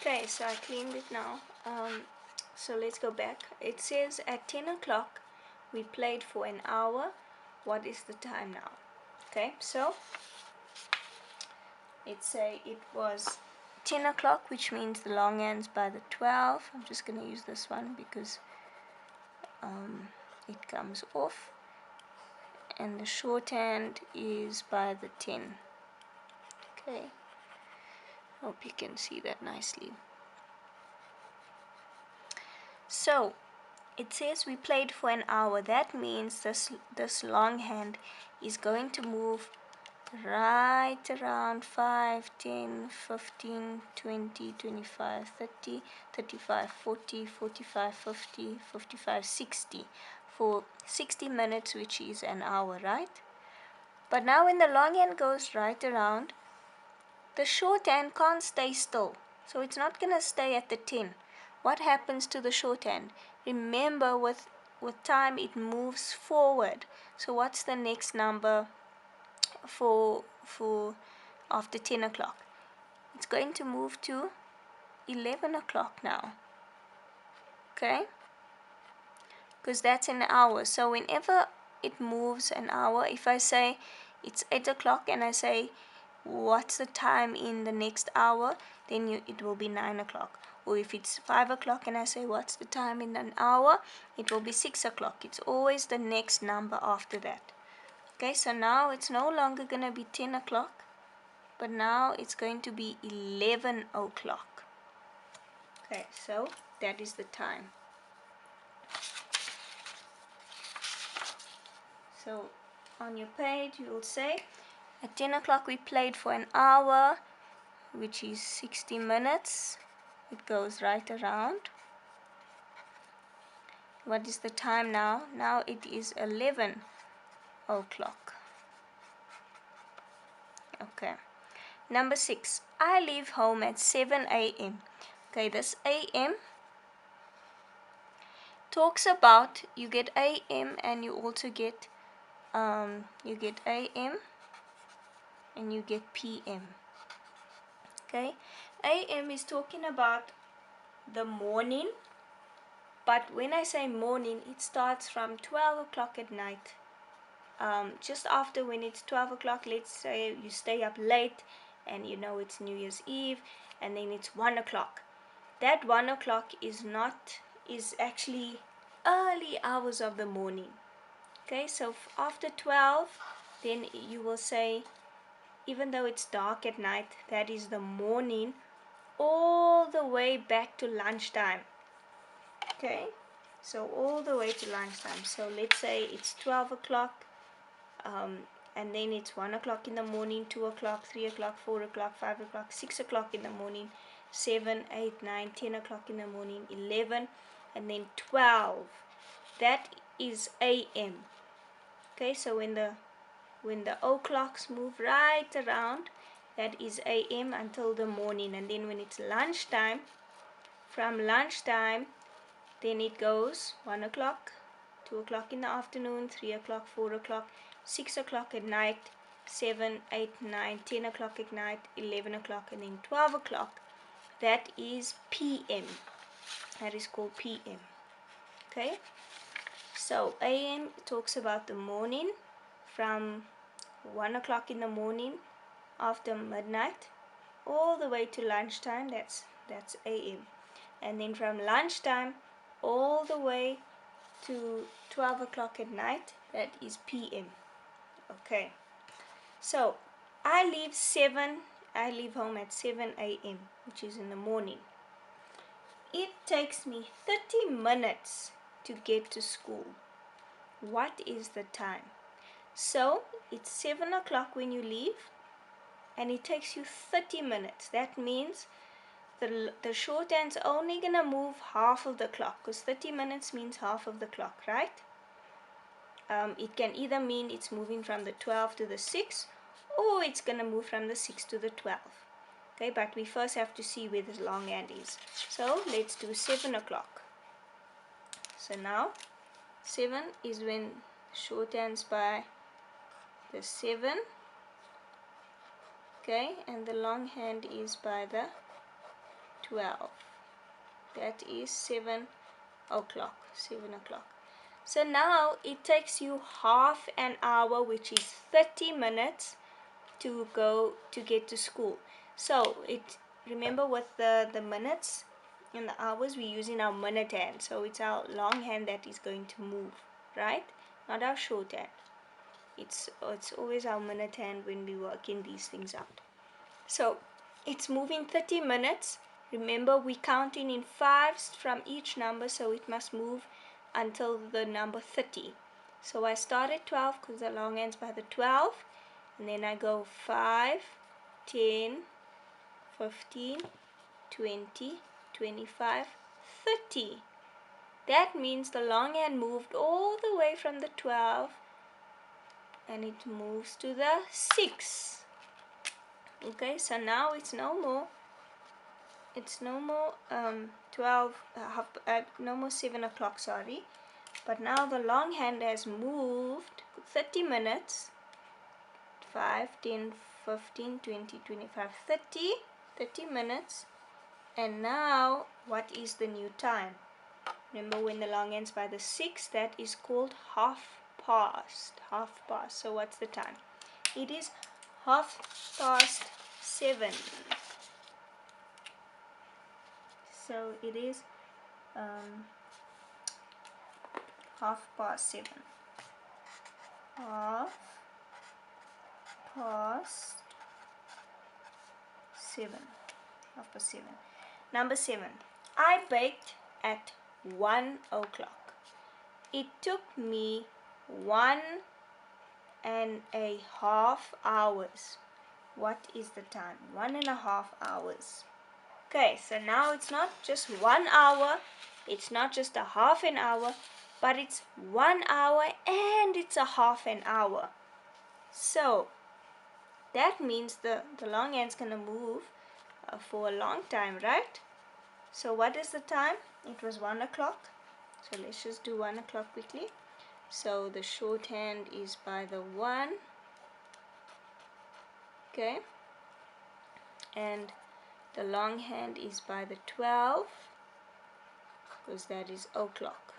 Okay, so I cleaned it now. So let's go back. It says at 10 o'clock we played for an hour. What is the time now? Okay, so it was 10 o'clock, which means the long ends by the 12. I'm just going to use this one because it comes off. And the shorthand is by the 10. Okay, hope you can see that nicely. So it says we played for an hour. That means this longhand is going to move right around 5, 10, 15, 20, 25, 30, 35, 40, 45, 50, 55, 60 for 60 minutes, which is an hour, right? But now when the long hand goes right around, the short hand can't stay still. So it's not going to stay at the 10. What happens to the short hand? Remember, with time it moves forward. So what's the next number for after 10 o'clock? It's going to move to 11 o'clock now. Okay? Because that's an hour. So whenever it moves an hour, if I say it's 8 o'clock and I say what's the time in the next hour, then it will be 9 o'clock. Or if it's 5 o'clock and I say what's the time in an hour, it will be 6 o'clock. It's always the next number after that. Okay, so now it's no longer going to be 10 o'clock, but now it's going to be 11 o'clock. Okay, so that is the time. So on your page you will say at 10 o'clock we played for an hour, which is 60 minutes. It goes right around. What is the time now? Now it is 11 o'clock. Okay. Number 6. I leave home at 7 a.m. Okay, this a.m. talks about you get a.m. and you also get AM and you get PM. Okay, AM is talking about the morning, but when I say morning, it starts from 12 o'clock at night. Just after, when it's 12 o'clock, let's say you stay up late and you know it's New Year's Eve, and then it's 1 o'clock. That 1 o'clock is actually early hours of the morning. Okay, so after 12, then you will say, even though it's dark at night, that is the morning, all the way back to lunchtime. Okay, so all the way to lunchtime. So let's say it's 12 o'clock, and then it's 1 o'clock in the morning, 2 o'clock, 3 o'clock, 4 o'clock, 5 o'clock, 6 o'clock in the morning, 7, 8, 9, 10 o'clock in the morning, 11, and then 12. That is AM. Okay, so when the o'clocks move right around, that is AM until the morning. And then when it's lunchtime, from lunchtime, then it goes 1 o'clock, 2 o'clock in the afternoon, 3 o'clock, 4 o'clock, 6 o'clock at night, 7, 8, 9, 10 o'clock at night, 11 o'clock, and then 12 o'clock. That is PM. That is called PM. Okay, so AM talks about the morning from 1 o'clock in the morning after midnight all the way to lunchtime. That's AM. And then from lunchtime all the way to 12 o'clock at night, that is PM. Okay, so I leave home at 7 a.m., which is in the morning. It takes me 30 minutes to get to school. What is the time? So it's 7 o'clock when you leave, and it takes you 30 minutes. That means the short hand's only going to move half of the clock, because 30 minutes means half of the clock, right? It can either mean it's moving from the 12 to the 6, or it's going to move from the 6 to the 12. Okay, but we first have to see where the long hand is. So let's do 7 o'clock. So now 7 is when short hand's by the 7. Okay, and the long hand is by the 12. That is 7 o'clock. 7 o'clock. So now it takes you half an hour, which is 30 minutes to get to school. So remember with the minutes and the hours, we're using our minute hand. So it's our long hand that is going to move, right? Not our short hand. It's always our minute hand when we working these things out. So it's moving 30 minutes. Remember, we're counting in fives from each number, so it must move until the number 30. So I start at 12 because the long hand's by the 12, and then I go 5, 10, 15, 20, 25, 30. That means the long hand moved all the way from the 12 and it moves to the 6. Okay, so now it's no more 7 o'clock, sorry, but now the long hand has moved 30 minutes, 5, 10, 15, 20, 25, 30 minutes. And now what is the new time? Remember, when the long hand's by the 6, that is called half past. So what's the time? It is 7:30. So it is 7:30. 7:30. 7:30. Number 7. I baked at 1 o'clock. It took me 1.5 hours. What is the time? 1.5 hours. Okay, so now it's not just 1 hour, it's not just a half an hour, but it's 1 hour and it's a half an hour. So that means the long hand's gonna move for a long time, right? So what is the time? It was 1 o'clock. So let's just do 1 o'clock quickly. So the short hand is by the 1. Okay. And the long hand is by the 12, because that is o'clock.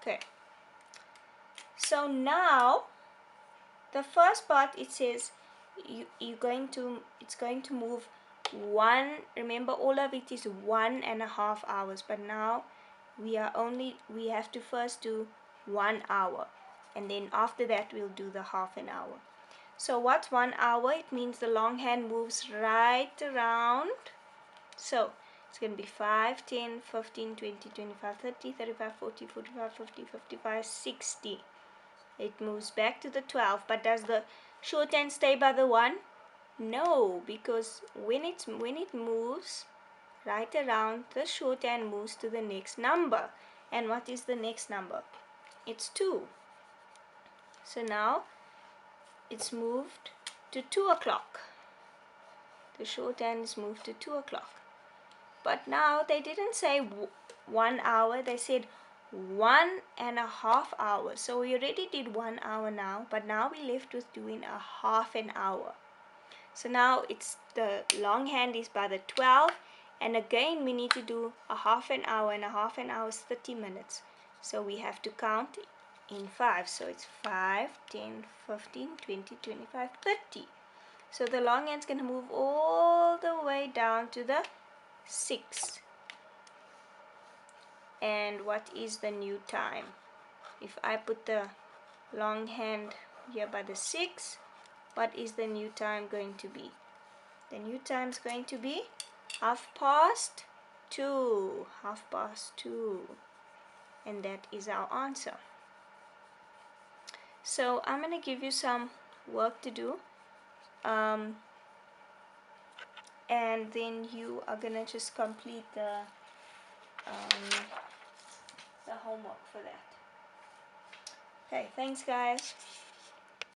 Okay. So now the first part, it says it's going to move 1. Remember, all of it is 1.5 hours, but now we have to first do 1 hour, and then after that we'll do the half an hour. So what's 1 hour? It means the long hand moves right around. So it's going to be 5, 10, 15, 20, 25, 30, 35, 40, 45, 50, 55, 60. It moves back to the 12, but does the short hand stay by the 1? No, because when it moves right around, the short hand moves to the next number. And what is the next number? It's 2. So now it's moved to 2 o'clock. The short hand is moved to 2 o'clock. But now they didn't say 1 hour, they said 1.5 hours. So we already did 1 hour now, but now we're left with doing a half an hour. So now it's the long hand is by the 12, and again we need to do a half an hour, and a half an hour is 30 minutes. So we have to count in 5. So it's 5, 10, 15, 20, 25, 30. So the long hand's going to move all the way down to the 6. And what is the new time? If I put the long hand here by the 6, what is the new time going to be? The new time is going to be 2:30. 2:30. And that is our answer. So I'm going to give you some work to do. And then you are going to just complete the homework for that. Okay, thanks guys.